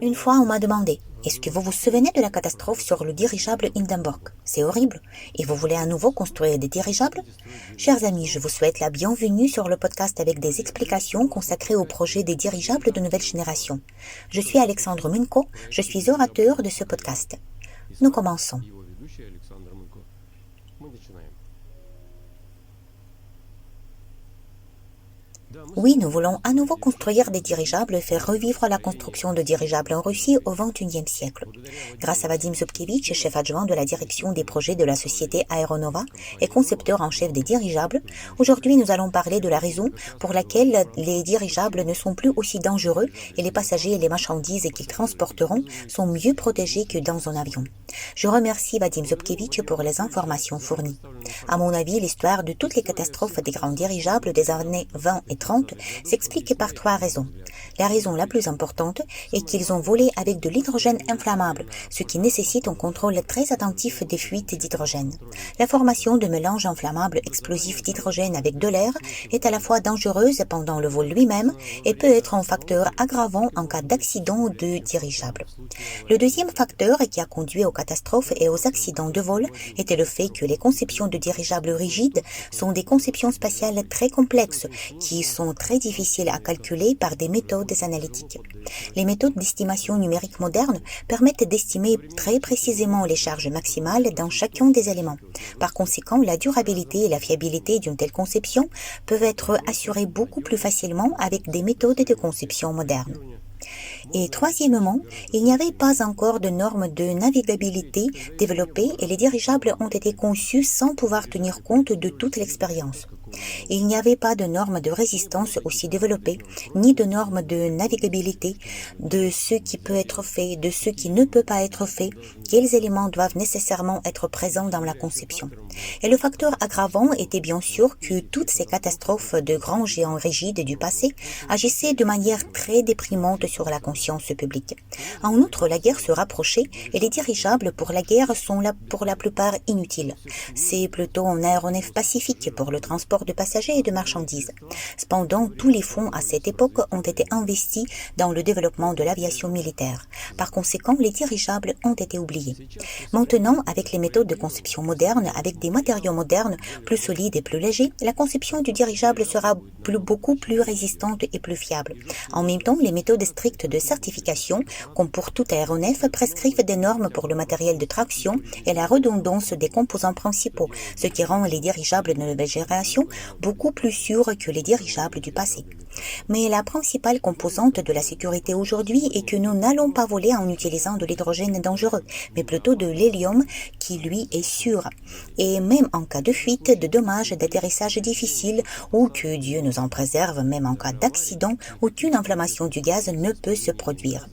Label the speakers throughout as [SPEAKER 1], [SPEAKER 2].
[SPEAKER 1] Une fois, on m'a demandé, est-ce que vous vous souvenez de la catastrophe sur le dirigeable Hindenburg? C'est horrible. Et vous voulez à nouveau construire des dirigeables? Chers amis, je vous souhaite la bienvenue sur le podcast avec des explications consacrées au projet des dirigeables de nouvelle génération. Je suis Alexandre Minko, je suis orateur de ce podcast. Nous commençons. Oui, nous voulons à nouveau construire des dirigeables et faire revivre la construction de dirigeables en Russie au XXIe siècle. Grâce à Vadim Zubkevich, chef adjoint de la direction des projets de la société Aeronova et concepteur en chef des dirigeables, aujourd'hui nous allons parler de la raison pour laquelle les dirigeables ne sont plus aussi dangereux et les passagers et les marchandises qu'ils transporteront sont mieux protégés que dans un avion. Je remercie Vadim Zubkevich pour les informations fournies. À mon avis, l'histoire de toutes les catastrophes des grands dirigeables des années 20 et 30 s'explique par trois raisons. La raison la plus importante est qu'ils ont volé avec de l'hydrogène inflammable, ce qui nécessite un contrôle très attentif des fuites d'hydrogène. La formation de mélanges inflammables explosifs d'hydrogène avec de l'air est à la fois dangereuse pendant le vol lui-même et peut être un facteur aggravant en cas d'accident de dirigeable. Le deuxième facteur qui a conduit aux catastrophes et aux accidents de vol était le fait que les conceptions de dirigeables rigides sont des conceptions spatiales très complexes qui sont très difficiles à calculer par des méthodes analytiques. Les méthodes d'estimation numérique modernes permettent d'estimer très précisément les charges maximales dans chacun des éléments. Par conséquent, la durabilité et la fiabilité d'une telle conception peuvent être assurées beaucoup plus facilement avec des méthodes de conception modernes. Et troisièmement, il n'y avait pas encore de normes de navigabilité développées et les dirigeables ont été conçus sans pouvoir tenir compte de toute l'expérience. Il n'y avait pas de normes de résistance aussi développées, ni de normes de navigabilité, de ce qui peut être fait, de ce qui ne peut pas être fait, quels éléments doivent nécessairement être présents dans la conception. Et le facteur aggravant était bien sûr que toutes ces catastrophes de grands géants rigides du passé agissaient de manière très déprimante sur la conscience publique. En outre, la guerre se rapprochait et les dirigeables pour la guerre sont là pour la plupart inutiles. C'est plutôt un aéronef pacifique pour le transport de passagers et de marchandises. Cependant, tous les fonds à cette époque ont été investis dans le développement de l'aviation militaire. Par conséquent, les dirigeables ont été oubliés. Maintenant, avec les méthodes de conception modernes, avec des matériaux modernes plus solides et plus légers, la conception du dirigeable sera beaucoup plus résistante et plus fiable. En même temps, les méthodes strictes de certification, comme pour tout aéronef, prescrivent des normes pour le matériel de traction et la redondance des composants principaux, ce qui rend les dirigeables de nouvelle génération beaucoup plus sûrs que les dirigeables du passé. Mais la principale composante de la sécurité aujourd'hui est que nous n'allons pas voler en utilisant de l'hydrogène dangereux, mais plutôt de l'hélium qui lui est sûr. Et même en cas de fuite, de dommages, d'atterrissage difficile ou que Dieu nous en préserve, même en cas d'accident, aucune inflammation du gaz ne peut se produire.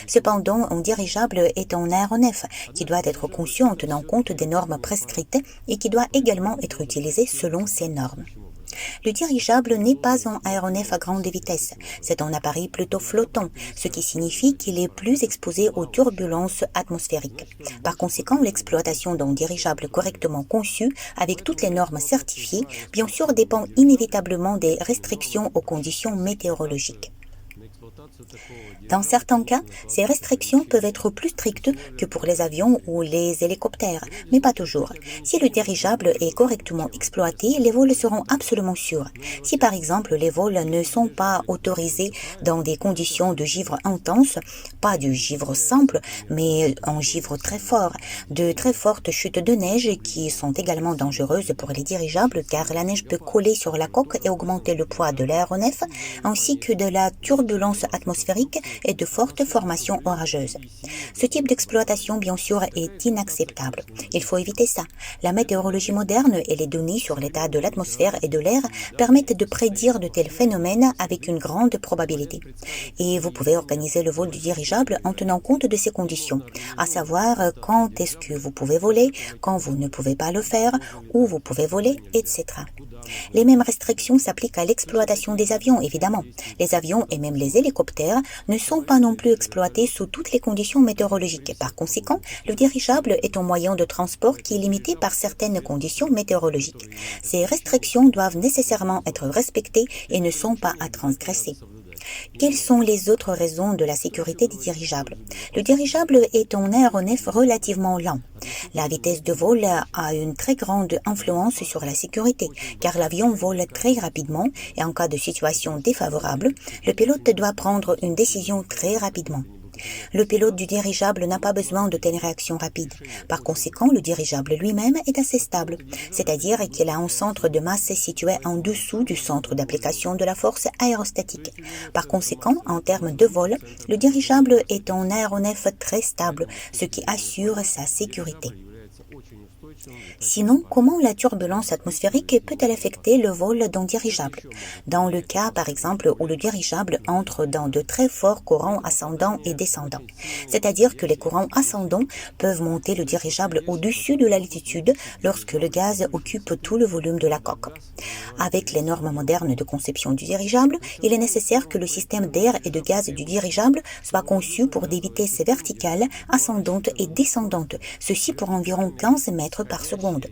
[SPEAKER 1] Cependant, un dirigeable est un aéronef qui doit être conçu en tenant compte des normes prescrites et qui doit également être utilisé selon ces normes. Le dirigeable n'est pas un aéronef à grande vitesse, c'est un appareil plutôt flottant, ce qui signifie qu'il est plus exposé aux turbulences atmosphériques. Par conséquent, l'exploitation d'un dirigeable correctement conçu, avec toutes les normes certifiées, bien sûr dépend inévitablement des restrictions aux conditions météorologiques. Dans certains cas, ces restrictions peuvent être plus strictes que pour les avions ou les hélicoptères, mais pas toujours. Si le dirigeable est correctement exploité, les vols seront absolument sûrs. Si par exemple les vols ne sont pas autorisés dans des conditions de givre intense, pas du givre simple, mais un givre très fort, de très fortes chutes de neige qui sont également dangereuses pour les dirigeables car la neige peut coller sur la coque et augmenter le poids de l'aéronef, ainsi que de la turbulence atmosphérique et de fortes formations orageuses. Ce type d'exploitation, bien sûr, est inacceptable. Il faut éviter ça. La météorologie moderne et les données sur l'état de l'atmosphère et de l'air permettent de prédire de tels phénomènes avec une grande probabilité. Et vous pouvez organiser le vol du dirigeable en tenant compte de ces conditions, à savoir quand est-ce que vous pouvez voler, quand vous ne pouvez pas le faire, où vous pouvez voler, etc. Les mêmes restrictions s'appliquent à l'exploitation des avions, évidemment. Les avions et même les hélicoptères ne sont pas non plus exploités sous toutes les conditions météorologiques. Par conséquent, le dirigeable est un moyen de transport qui est limité par certaines conditions météorologiques. Ces restrictions doivent nécessairement être respectées et ne sont pas à transgresser. Quelles sont les autres raisons de la sécurité des dirigeables? Le dirigeable est un aéronef relativement lent. La vitesse de vol a une très grande influence sur la sécurité, car l'avion vole très rapidement et en cas de situation défavorable, le pilote doit prendre une décision très rapidement. Le pilote du dirigeable n'a pas besoin de telles réactions rapides. Par conséquent, le dirigeable lui-même est assez stable, c'est-à-dire qu'il a un centre de masse situé en dessous du centre d'application de la force aérostatique. Par conséquent, en termes de vol, le dirigeable est un aéronef très stable, ce qui assure sa sécurité. Sinon, comment la turbulence atmosphérique peut-elle affecter le vol d'un dirigeable? Dans le cas, par exemple, où le dirigeable entre dans de très forts courants ascendants et descendants, c'est-à-dire que les courants ascendants peuvent monter le dirigeable au-dessus de l'altitude lorsque le gaz occupe tout le volume de la coque. Avec les normes modernes de conception du dirigeable, il est nécessaire que le système d'air et de gaz du dirigeable soit conçu pour des vitesses verticales, ascendantes et descendantes, ceci pour environ 15 mètres par seconde.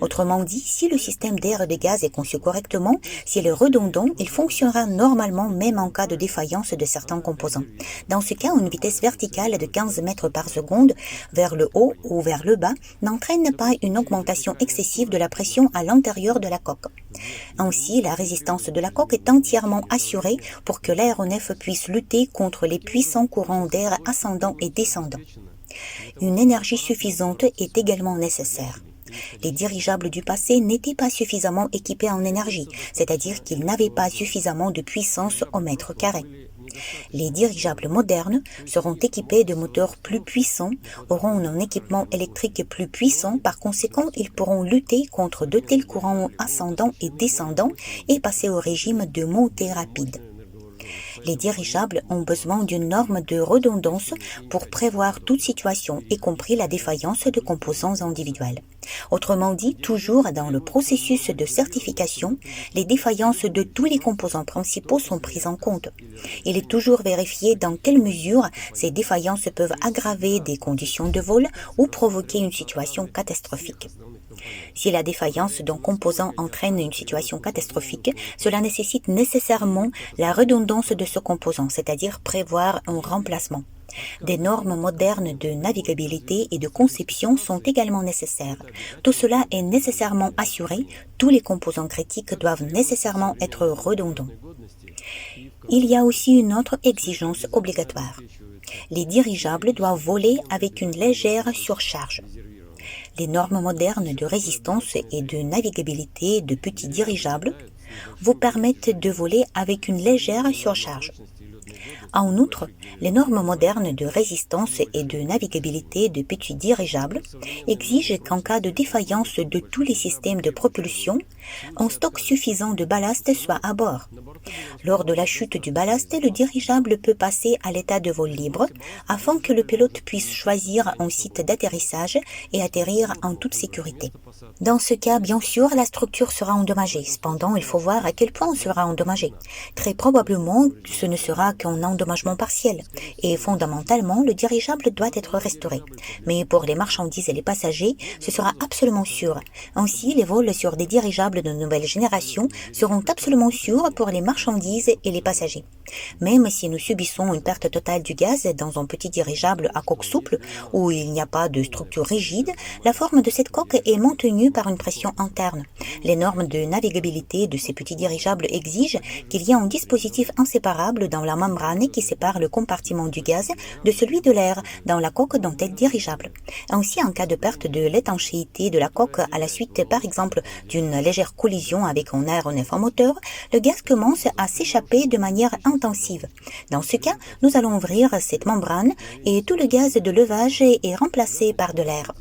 [SPEAKER 1] Autrement dit, si le système d'air et de gaz est conçu correctement, s'il est redondant, il fonctionnera normalement même en cas de défaillance de certains composants. Dans ce cas, une vitesse verticale de 15 mètres par seconde vers le haut ou vers le bas n'entraîne pas une augmentation excessive de la pression à l'intérieur de la coque. Ainsi, la résistance de la coque est entièrement assurée pour que l'aéronef puisse lutter contre les puissants courants d'air ascendants et descendants. Une énergie suffisante est également nécessaire. Les dirigeables du passé n'étaient pas suffisamment équipés en énergie, c'est-à-dire qu'ils n'avaient pas suffisamment de puissance au mètre carré. Les dirigeables modernes seront équipés de moteurs plus puissants, auront un équipement électrique plus puissant, par conséquent ils pourront lutter contre de tels courants ascendants et descendants et passer au régime de montée rapide. Les dirigeables ont besoin d'une norme de redondance pour prévoir toute situation, y compris la défaillance de composants individuels. Autrement dit, toujours dans le processus de certification, les défaillances de tous les composants principaux sont prises en compte. Il est toujours vérifié dans quelle mesure ces défaillances peuvent aggraver des conditions de vol ou provoquer une situation catastrophique. Si la défaillance d'un composant entraîne une situation catastrophique, cela nécessite nécessairement la redondance de ce composant, c'est-à-dire prévoir un remplacement. Des normes modernes de navigabilité et de conception sont également nécessaires. Tout cela est nécessairement assuré, tous les composants critiques doivent nécessairement être redondants. Il y a aussi une autre exigence obligatoire. Les dirigeables doivent voler avec une légère surcharge. Les normes modernes de résistance et de navigabilité de petits dirigeables vous permettent de voler avec une légère surcharge. En outre, les normes modernes de résistance et de navigabilité de petits dirigeables exigent qu'en cas de défaillance de tous les systèmes de propulsion, un stock suffisant de ballast soit à bord. Lors de la chute du ballast, le dirigeable peut passer à l'état de vol libre afin que le pilote puisse choisir un site d'atterrissage et atterrir en toute sécurité. Dans ce cas, bien sûr, la structure sera endommagée. Cependant, il faut voir à quel point elle sera endommagée. Très probablement, ce ne sera qu'un endommagement partiel. Et fondamentalement, le dirigeable doit être restauré. Mais pour les marchandises et les passagers, ce sera absolument sûr. Ainsi, les vols sur des dirigeables de nouvelle génération seront absolument sûrs pour les marchandises et les passagers. Même si nous subissons une perte totale du gaz dans un petit dirigeable à coque souple où il n'y a pas de structure rigide, la forme de cette coque est maintenue par une pression interne. Les normes de navigabilité de ces petits dirigeables exigent qu'il y ait un dispositif inséparable dans la membrane qui sépare le compartiment du gaz de celui de l'air dans la coque d'un tel dirigeable. Ainsi, en cas de perte de l'étanchéité de la coque à la suite, par exemple, d'une légère collision avec un aéronef en moteur, le gaz commence à s'échapper de manière intensive. Dans ce cas, nous allons ouvrir cette membrane et tout le gaz de levage est remplacé par de l'air.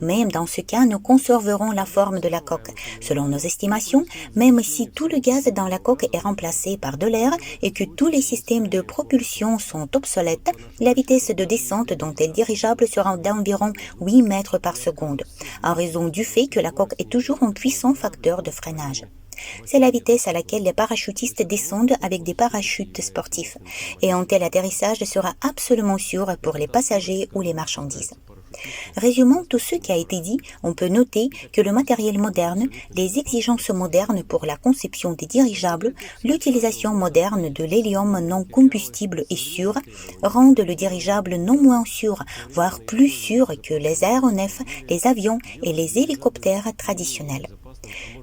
[SPEAKER 1] Même dans ce cas, nous conserverons la forme de la coque. Selon nos estimations, même si tout le gaz dans la coque est remplacé par de l'air et que tous les systèmes de propulsion sont obsolètes, la vitesse de descente d'un tel dirigeable sera d'environ 8 mètres par seconde, en raison du fait que la coque est toujours un puissant facteur de freinage. C'est la vitesse à laquelle les parachutistes descendent avec des parachutes sportifs, et un tel atterrissage sera absolument sûr pour les passagers ou les marchandises. Résumant tout ce qui a été dit, on peut noter que le matériel moderne, les exigences modernes pour la conception des dirigeables, l'utilisation moderne de l'hélium non combustible et sûr rendent le dirigeable non moins sûr, voire plus sûr que les aéronefs, les avions et les hélicoptères traditionnels.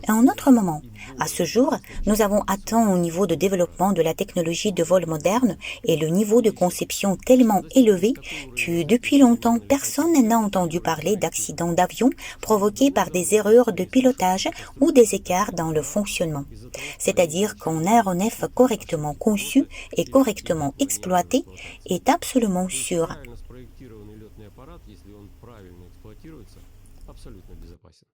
[SPEAKER 1] À un autre moment, à ce jour, nous avons atteint au niveau de développement de la technologie de vol moderne et le niveau de conception tellement élevé que depuis longtemps personne n'a entendu parler d'accidents d'avion provoqués par des erreurs de pilotage ou des écarts dans le fonctionnement. C'est-à-dire qu'un aéronef correctement conçu et correctement exploité est absolument sûr.
[SPEAKER 2] Правильно спроектированный летный аппарат, если он правильно эксплуатируется, абсолютно безопасен.